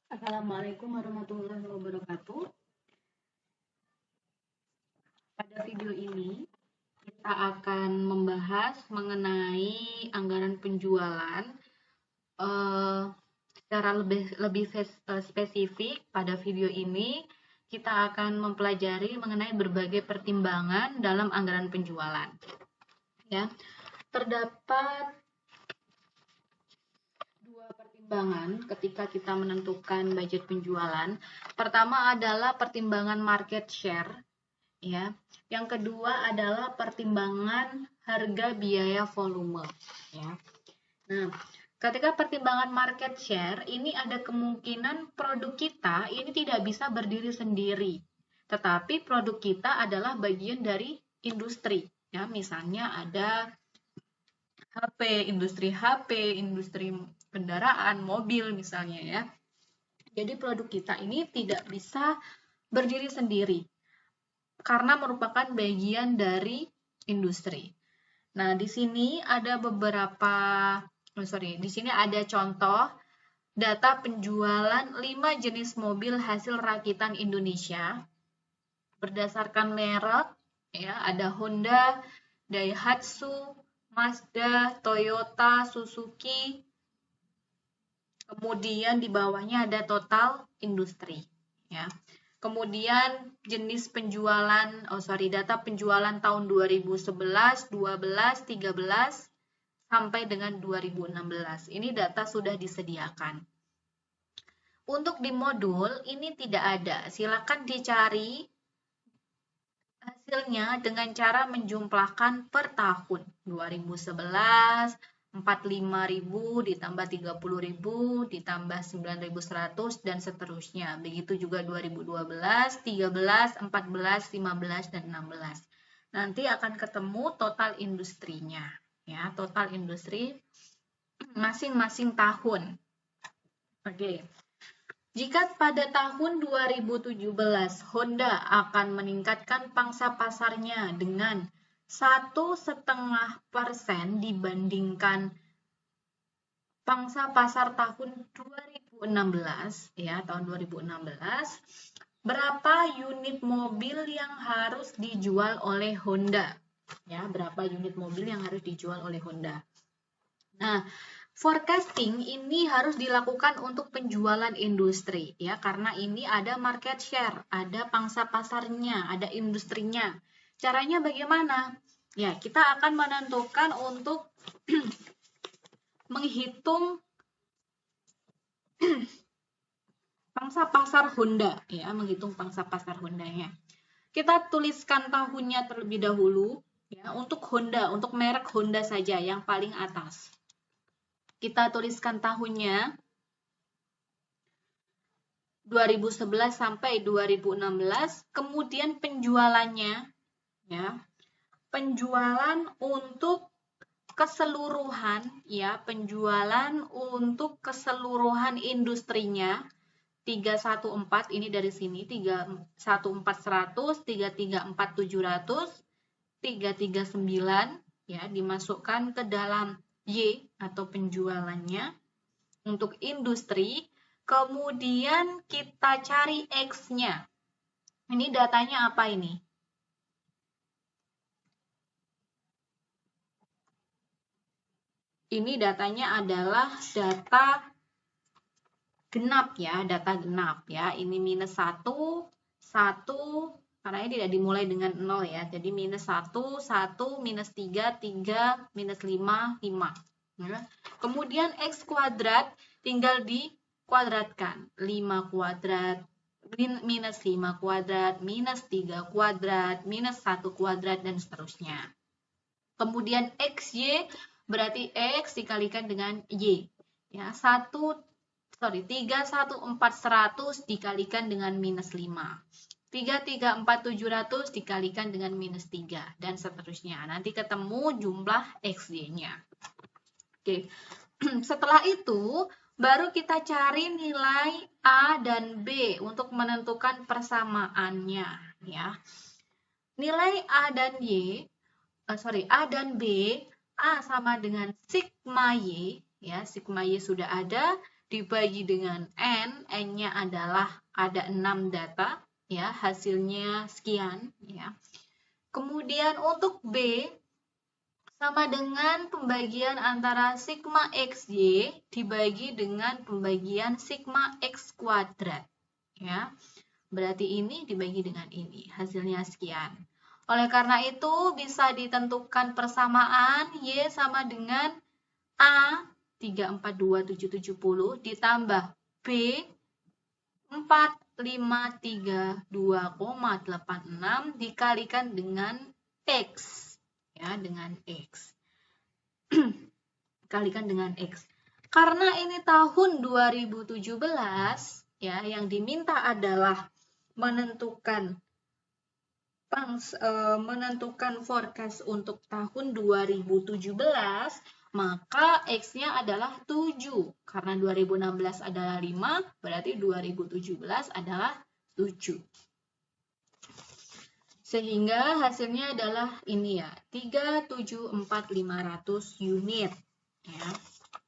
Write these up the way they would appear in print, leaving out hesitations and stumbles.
Assalamualaikum warahmatullahi wabarakatuh. Pada video ini, kita akan membahas mengenai anggaran penjualan secara lebih spesifik. Pada video ini, kita akan mempelajari mengenai berbagai pertimbangan dalam anggaran penjualan. Ya, terdapat dua pertimbangan ketika kita menentukan budget penjualan. Pertama adalah pertimbangan market share, ya. Yang kedua adalah pertimbangan harga biaya volume, ya. Nah, ketika pertimbangan market share, ini ada kemungkinan produk kita ini tidak bisa berdiri sendiri, tetapi produk kita adalah bagian dari industri, ya. Misalnya ada HP, industri kendaraan, mobil misalnya, ya. Jadi produk kita ini tidak bisa berdiri sendiri karena merupakan bagian dari industri. Nah, di sini ada di sini ada contoh data penjualan 5 jenis mobil hasil rakitan Indonesia berdasarkan merek, ya, ada Honda, Daihatsu, Mazda, Toyota, Suzuki. Kemudian di bawahnya ada total industri, ya. Kemudian jenis penjualan, data penjualan tahun 2011, 12, 13 sampai dengan 2016. Ini data sudah disediakan. Untuk di modul ini tidak ada. Silakan dicari hasilnya dengan cara menjumlahkan per tahun. 2011 45.000 ditambah 30.000 ditambah 9.100 dan seterusnya. Begitu juga 2012, 13, 14, 15 dan 16. Nanti akan ketemu total industrinya, ya, total industri masing-masing tahun. Oke. Jika pada tahun 2017 Honda akan meningkatkan pangsa pasarnya dengan 1,5% dibandingkan pangsa pasar tahun 2016, ya, tahun 2016, berapa unit mobil yang harus dijual oleh Honda? Ya, berapa unit mobil yang harus dijual oleh Honda? Nah, forecasting ini harus dilakukan untuk penjualan industri, ya, karena ini ada market share, ada pangsa pasarnya, ada industrinya. Caranya bagaimana? Ya, kita akan menentukan untuk menghitung pangsa pasar Honda, ya, menghitung pangsa pasar Hondanya. Kita tuliskan tahunnya terlebih dahulu, ya, untuk Honda, untuk merek Honda saja yang paling atas. Kita tuliskan tahunnya 2011 sampai 2016, kemudian penjualannya, ya. Penjualan untuk keseluruhan, ya, penjualan untuk keseluruhan industrinya 314 ini dari sini 31400, 334700, 339, ya, dimasukkan ke dalam Y atau penjualannya untuk industri, kemudian kita cari X-nya. Ini datanya apa ini? Ini datanya adalah data genap, ya, data genap, ya. Ini minus 1, 1, karena ini tidak dimulai dengan 0, ya. Jadi minus 1, 1, minus 3, 3, minus 5, 5. Ya. Kemudian X kuadrat tinggal dikuadratkan. 5 kuadrat, minus 5 kuadrat, minus 3 kuadrat, minus 1 kuadrat, dan seterusnya. Kemudian XY berarti X dikalikan dengan Y. Ya, 31400 dikalikan dengan minus 5. 334,700 dikalikan dengan minus 3, dan seterusnya. Nanti ketemu jumlah XY-nya. Oke, setelah itu baru kita cari nilai A dan B untuk menentukan persamaannya, ya. Nilai A dan A dan B, A sama dengan sigma Y, ya, sigma Y sudah ada, dibagi dengan N, N-nya adalah ada 6 data, ya, hasilnya sekian, ya. Kemudian untuk B, sama dengan pembagian antara sigma XY dibagi dengan pembagian sigma X kuadrat, ya. Berarti ini dibagi dengan ini, hasilnya sekian. Oleh karena itu, bisa ditentukan persamaan Y sama dengan A 342,770 ditambah B 4532,86 dikalikan dengan X, ya, dengan X. Kalikan dengan X. Karena ini tahun 2017, ya, yang diminta adalah menentukan forecast untuk tahun 2017, maka X-nya adalah 7. Karena 2016 adalah 5, berarti 2017 adalah 7. Sehingga hasilnya adalah ini ya, 374.500 unit. Ya,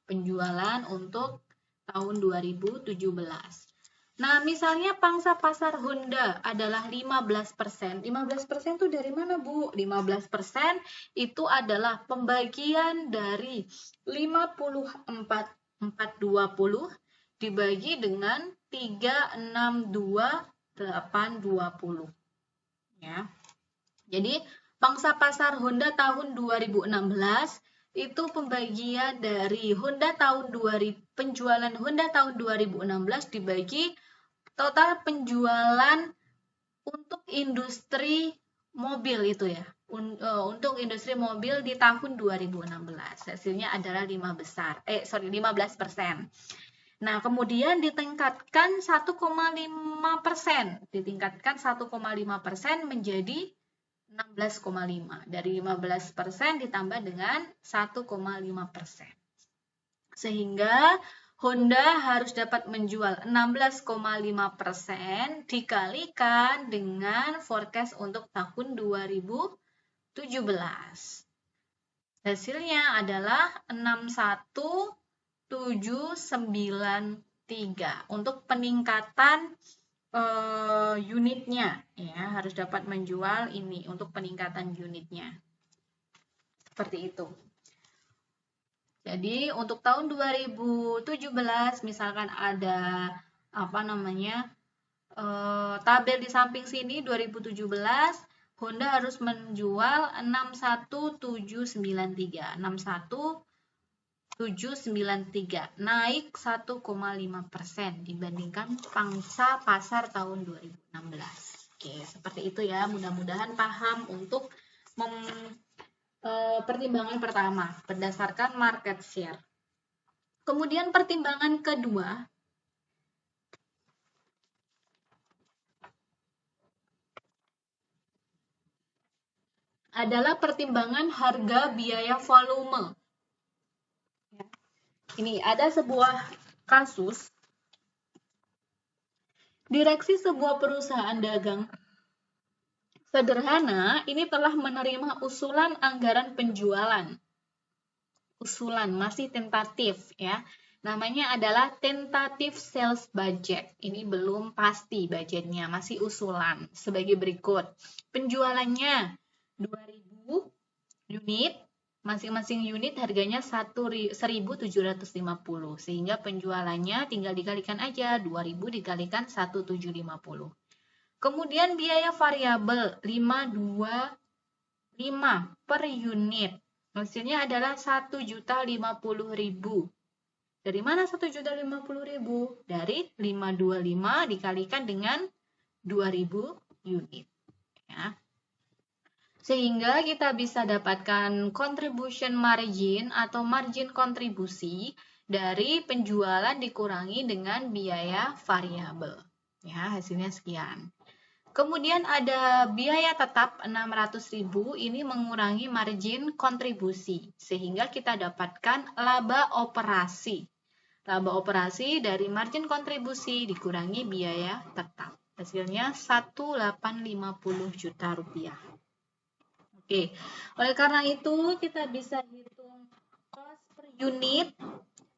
penjualan untuk tahun 2017. Nah, misalnya pangsa pasar Honda adalah 15%. 15% itu dari mana, Bu? 15% itu adalah pembagian dari 54,420 dibagi dengan 362,820. Ya. Jadi, pangsa pasar Honda tahun 2016 itu pembagian dari penjualan Honda tahun 2016 dibagi total penjualan untuk industri mobil itu ya. Untuk industri mobil di tahun 2016. Hasilnya adalah 15%. Nah, kemudian ditingkatkan 1,5%. Ditingkatkan 1,5% menjadi 16,5. Dari 15% ditambah dengan 1,5%. Sehingga Honda harus dapat menjual 16,5% dikalikan dengan forecast untuk tahun 2017. Hasilnya adalah 61,793 untuk peningkatan unitnya, ya, harus dapat menjual ini untuk peningkatan unitnya. Seperti itu. Jadi untuk tahun 2017 misalkan ada tabel di samping sini 2017 Honda harus menjual 61,793 naik 1,5% dibandingkan pangsa pasar tahun 2016. Oke, seperti itu ya. Mudah-mudahan paham untuk pertimbangan pertama berdasarkan market share. Kemudian pertimbangan kedua adalah pertimbangan harga biaya volume. Ini ada sebuah kasus direksi sebuah perusahaan dagang sederhana ini telah menerima usulan anggaran penjualan. Usulan masih tentatif ya. Namanya adalah tentative sales budget. Ini belum pasti budgetnya, masih usulan. Sebagai berikut. Penjualannya 2.000 unit, masing-masing unit harganya 1.750. Sehingga penjualannya tinggal dikalikan aja, 2.000 dikalikan 1.750. Kemudian biaya variabel 525 per unit. Hasilnya adalah 1.050.000. Dari mana 1.050.000? Dari 525 dikalikan dengan 2.000 unit. Ya. Sehingga kita bisa dapatkan contribution margin atau margin kontribusi dari penjualan dikurangi dengan biaya variabel. Ya, hasilnya sekian. Kemudian ada biaya tetap 600.000, ini mengurangi margin kontribusi, sehingga kita dapatkan laba operasi. Laba operasi dari margin kontribusi dikurangi biaya tetap. Hasilnya 1.850 juta rupiah. Oke, oleh karena itu kita bisa hitung cost per unit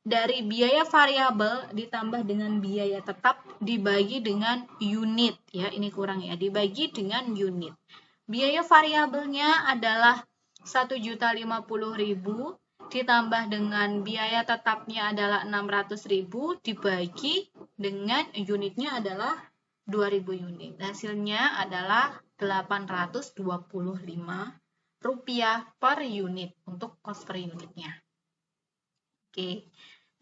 dari biaya variabel ditambah dengan biaya tetap dibagi dengan unit ya, ini kurang ya, dibagi dengan unit. Biaya variabelnya adalah 1.050.000 ditambah dengan biaya tetapnya adalah 600.000 dibagi dengan unitnya adalah 2.000 unit. Hasilnya adalah 825 rupiah per unit untuk cost per unitnya. Oke,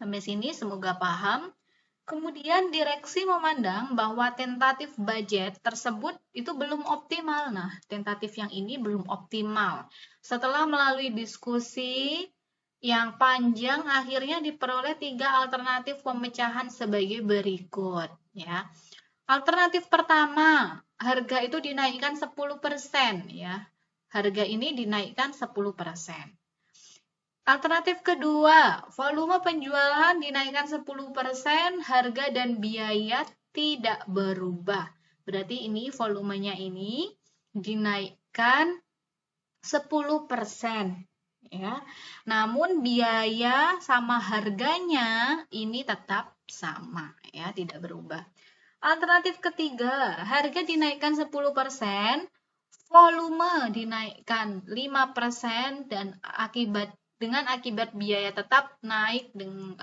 sampai sini semoga paham. Kemudian direksi memandang bahwa tentatif budget tersebut itu belum optimal. Nah, tentatif yang ini belum optimal. Setelah melalui diskusi yang panjang, akhirnya diperoleh 3 alternatif pemecahan sebagai berikut. Ya. Alternatif pertama, harga itu dinaikkan 10%. Ya. Harga ini dinaikkan 10%. Alternatif kedua, volume penjualan dinaikkan 10%, harga dan biaya tidak berubah. Berarti ini volumenya ini dinaikkan 10%. Ya. Namun biaya sama harganya ini tetap sama, ya, tidak berubah. Alternatif ketiga, harga dinaikkan 10%, volume dinaikkan 5% dan dengan akibat biaya tetap naik dengan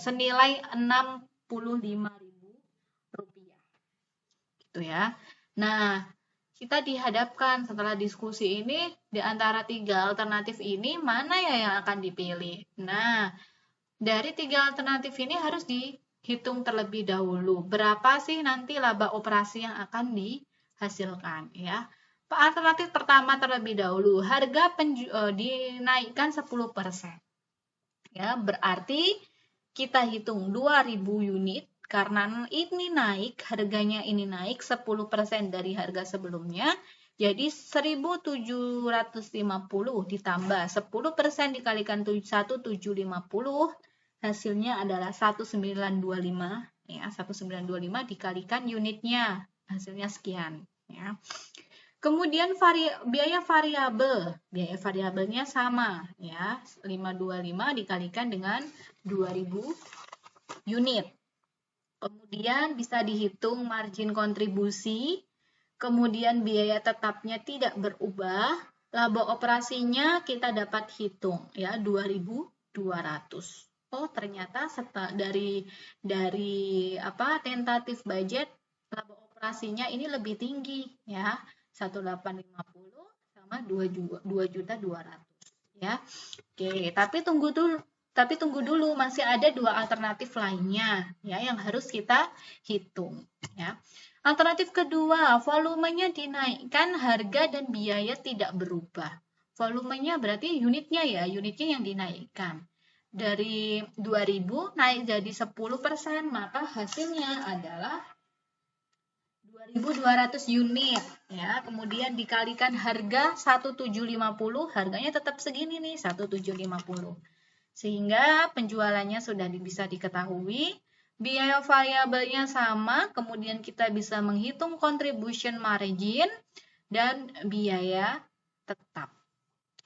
senilai 65.000 rupiah. Gitu ya. Nah, kita dihadapkan setelah diskusi ini di antara 3 alternatif ini mana ya yang akan dipilih. Nah, dari 3 alternatif ini harus dihitung terlebih dahulu. Berapa sih nanti laba operasi yang akan dihasilkan ya. Alternatif pertama terlebih dahulu, harga dinaikkan 10%. Ya, berarti kita hitung 2.000 unit karena ini naik, harganya ini naik 10% dari harga sebelumnya. Jadi 1.750 ditambah 10% dikalikan 1.750 hasilnya adalah 1.925 ya, 1.925 dikalikan unitnya hasilnya sekian ya. Kemudian biaya variabelnya sama ya, 525 dikalikan dengan 2.000 unit. Kemudian bisa dihitung margin kontribusi, kemudian biaya tetapnya tidak berubah, laba operasinya kita dapat hitung ya 2.200. Oh, ternyata dari tentatif budget laba operasinya ini lebih tinggi ya. 1.850 sama 2.200 ya. Oke, tapi tunggu dulu masih ada 2 alternatif lainnya ya yang harus kita hitung ya. Alternatif kedua, volumenya dinaikkan, harga dan biaya tidak berubah. Volumenya berarti unitnya ya, unitnya yang dinaikkan. Dari 2.000 naik jadi 10%, maka hasilnya adalah 2.200 unit ya. Kemudian dikalikan harga 1.750, harganya tetap segini nih 1.750. Sehingga penjualannya sudah bisa diketahui, biaya variabelnya sama, kemudian kita bisa menghitung contribution margin dan biaya tetap.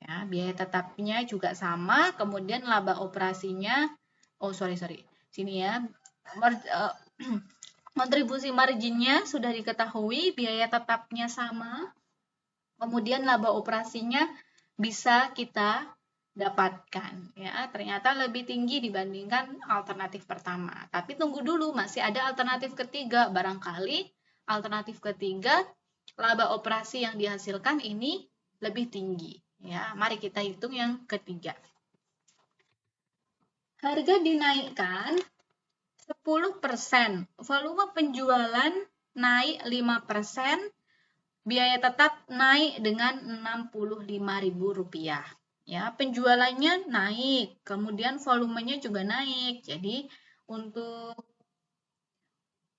Ya, biaya tetapnya juga sama, kemudian laba operasinya sini ya. Kontribusi marginnya sudah diketahui, biaya tetapnya sama, kemudian laba operasinya bisa kita dapatkan ya, ternyata lebih tinggi dibandingkan alternatif pertama. Tapi tunggu dulu, masih ada alternatif ketiga. Barangkali alternatif ketiga laba operasi yang dihasilkan ini lebih tinggi ya. Mari kita hitung yang ketiga. Harga dinaikkan 10%, volume penjualan naik 5%, biaya tetap naik dengan 65.000 rupiah. Ya, penjualannya naik, kemudian volumenya juga naik. Jadi untuk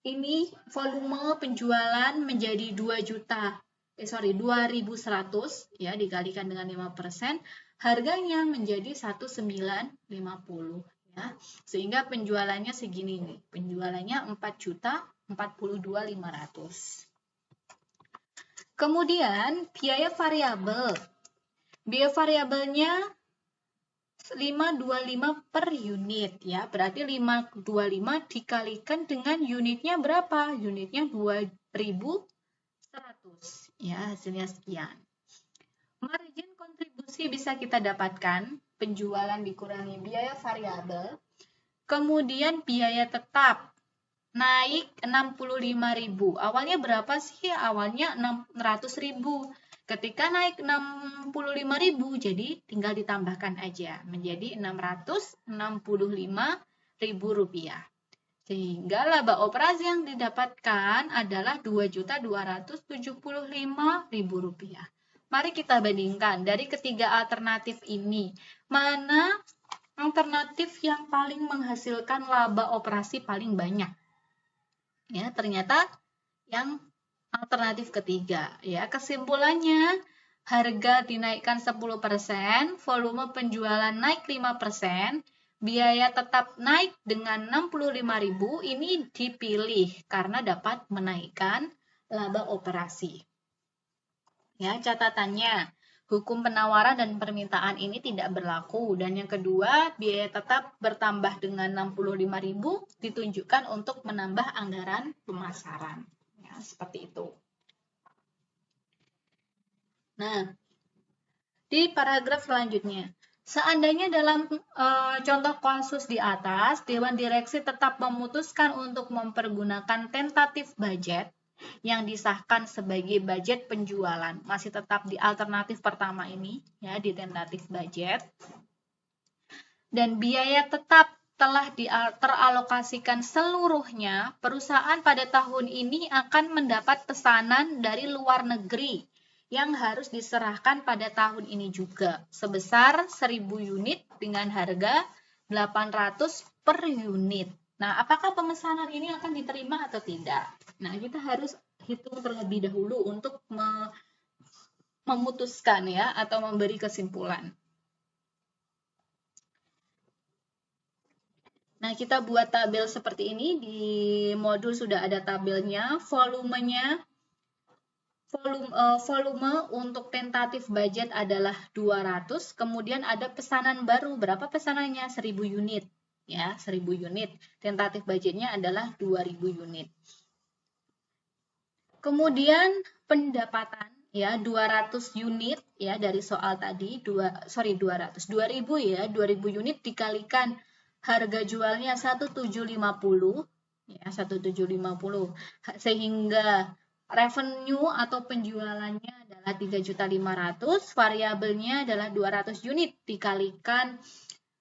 ini volume penjualan menjadi 2.100 ya, dikalikan dengan 5%, harganya menjadi 1.950 ya. Sehingga penjualannya segini nih. Penjualannya 4.042.500. Kemudian biaya variabel. Biaya variabelnya 525 per unit ya. Berarti 525 dikalikan dengan unitnya berapa? Unitnya 2100 ya, hasilnya sekian. Margin kontribusi bisa kita dapatkan penjualan dikurangi biaya variabel. Kemudian biaya tetap naik 65.000. Awalnya berapa sih? Awalnya 600.000. Ketika naik 65.000, jadi tinggal ditambahkan aja menjadi 665.000 rupiah. Sehingga laba operasi yang didapatkan adalah 2.275.000 rupiah. Mari kita bandingkan dari ketiga alternatif ini, mana alternatif yang paling menghasilkan laba operasi paling banyak? Ya, ternyata yang alternatif ketiga. Ya, kesimpulannya harga dinaikkan 10%, volume penjualan naik 5%, biaya tetap naik dengan 65.000. Ini dipilih karena dapat menaikkan laba operasi. Ya, catatannya, hukum penawaran dan permintaan ini tidak berlaku. Dan yang kedua, biaya tetap bertambah dengan 65.000 ditunjukkan untuk menambah anggaran pemasaran. Ya, seperti itu. Nah, di paragraf selanjutnya, seandainya dalam contoh kasus di atas, Dewan Direksi tetap memutuskan untuk mempergunakan tentatif budget yang disahkan sebagai budget penjualan, masih tetap di alternatif pertama ini, ya, di tentatif budget, dan biaya tetap telah teralokasikan seluruhnya, perusahaan pada tahun ini akan mendapat pesanan dari luar negeri yang harus diserahkan pada tahun ini juga, sebesar 1.000 unit dengan harga 800 per unit. Nah, apakah pemesanan ini akan diterima atau tidak? Nah, kita harus hitung terlebih dahulu untuk memutuskan ya, atau memberi kesimpulan. Nah, kita buat tabel seperti ini. Di modul sudah ada tabelnya, volumenya. Volume untuk tentatif budget adalah 200, kemudian ada pesanan baru. Berapa pesanannya? 1.000 unit. Ya, 1.000 unit. Tentatif budgetnya adalah 2.000 unit. Kemudian pendapatan ya 200 unit ya dari soal tadi 2.000 ya, 2.000 unit dikalikan harga jualnya 1.750 ya, 1.750 sehingga revenue atau penjualannya adalah 3.500.000, variabelnya adalah 200 unit dikalikan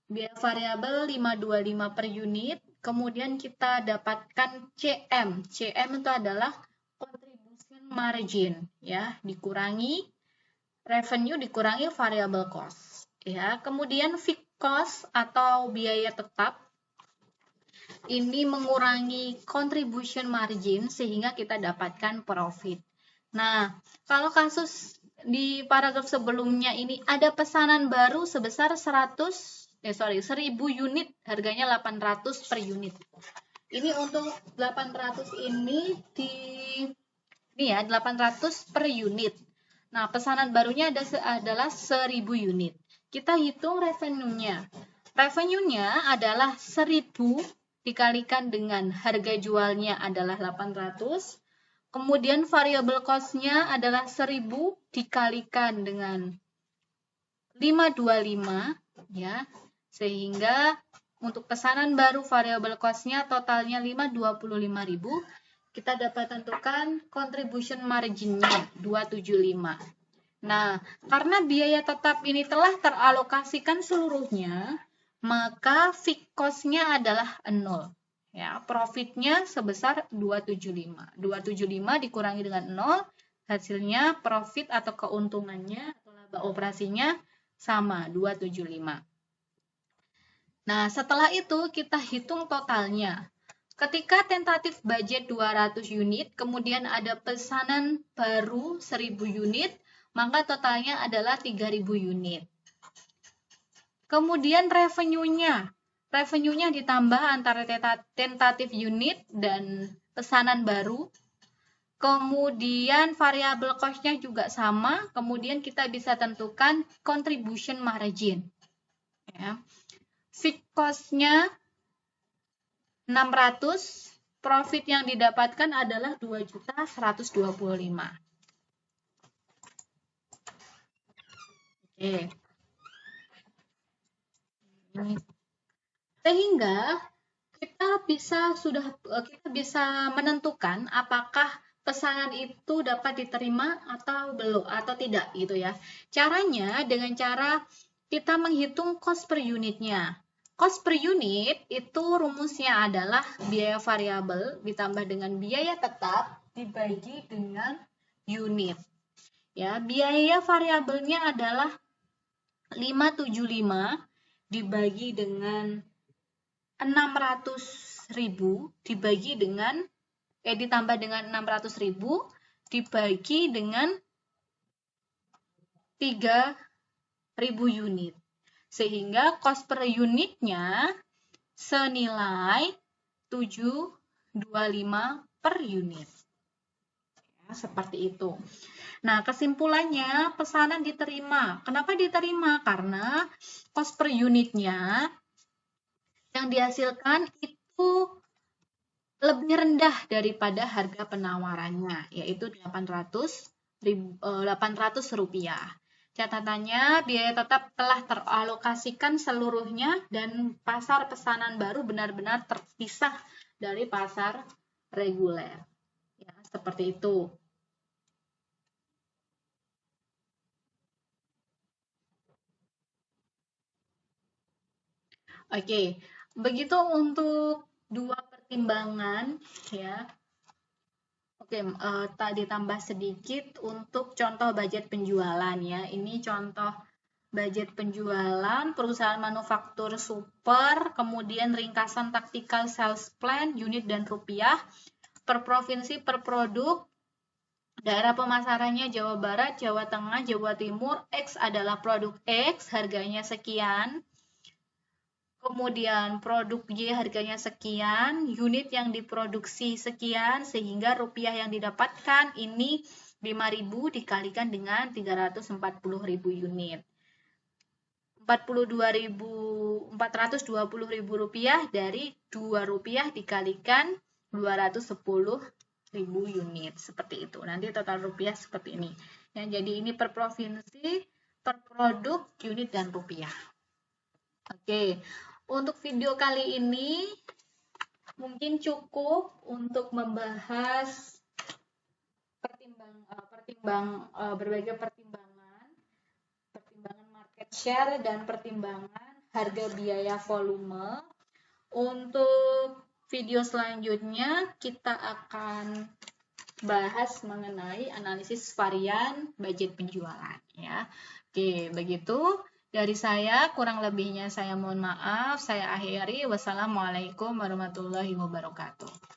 biaya variabel 525 per unit, kemudian kita dapatkan CM. CM itu adalah contribution margin ya, dikurangi revenue dikurangi variable cost ya. Kemudian fixed cost atau biaya tetap ini mengurangi contribution margin sehingga kita dapatkan profit. Nah, kalau kasus di paragraf sebelumnya ini ada pesanan baru sebesar 1.000 unit, harganya 800 per unit. Ini untuk 800 ini ya 800 per unit. Nah, pesanan barunya adalah 1.000 unit. Kita hitung revenue-nya. Revenue-nya adalah 1.000 dikalikan dengan harga jualnya adalah 800. Kemudian variable cost-nya adalah 1.000 dikalikan dengan 525 ya. Sehingga untuk pesanan baru variable cost-nya totalnya 525.000. Kita dapat tentukan contribution margin-nya 275. Nah, karena biaya tetap ini telah teralokasikan seluruhnya, maka fixed cost-nya adalah 0. Ya, profitnya sebesar 275. 275 dikurangi dengan 0, hasilnya profit atau keuntungannya atau laba operasinya sama 275. Nah, setelah itu kita hitung totalnya. Ketika tentatif budget 200 unit, kemudian ada pesanan baru 1.000 unit, maka totalnya adalah 3.000 unit. Kemudian revenue-nya ditambah antara tentatif unit dan pesanan baru. Kemudian variable cost-nya juga sama, kemudian kita bisa tentukan contribution margin. Ya. Fixed cost-nya 600, profit yang didapatkan adalah 2.125.000. Oke. Sehingga kita bisa menentukan apakah pesanan itu dapat diterima atau belum atau tidak gitu ya. Caranya dengan cara kita menghitung cost per unitnya. Cost per unit itu rumusnya adalah biaya variabel ditambah dengan biaya tetap dibagi dengan unit. Ya, biaya variabelnya adalah 575 dibagi dengan 600.000 dibagi dengan ditambah dengan 600.000 dibagi dengan 3.000 unit. Sehingga cost per unitnya senilai 725 per unit. Ya, seperti itu. Nah, kesimpulannya pesanan diterima. Kenapa diterima? Karena cost per unitnya yang dihasilkan itu lebih rendah daripada harga penawarannya, yaitu 800 rupiah. Catatannya, biaya tetap telah teralokasikan seluruhnya dan pasar pesanan baru benar-benar terpisah dari pasar reguler. Ya, seperti itu. Oke, begitu untuk dua pertimbangan ya. Oke, tadi tambah sedikit untuk contoh budget penjualan ya. Ini contoh budget penjualan perusahaan manufaktur super, kemudian ringkasan taktikal sales plan, unit dan rupiah, per provinsi per produk, daerah pemasarannya Jawa Barat, Jawa Tengah, Jawa Timur, X adalah produk X, harganya sekian. Kemudian produk Y harganya sekian, unit yang diproduksi sekian, sehingga rupiah yang didapatkan ini 5.000 dikalikan dengan 340.000 unit. 420.000 rupiah dari 2 rupiah dikalikan 210.000 unit. Seperti itu. Nanti total rupiah seperti ini. Ya, jadi ini per provinsi, per produk, unit, dan rupiah. Oke. Untuk video kali ini mungkin cukup untuk membahas berbagai pertimbangan market share dan pertimbangan harga biaya volume. Untuk video selanjutnya kita akan bahas mengenai analisis varian budget penjualan ya. Oke, begitu. Dari saya, kurang lebihnya saya mohon maaf. Saya akhiri. Wassalamualaikum warahmatullahi wabarakatuh.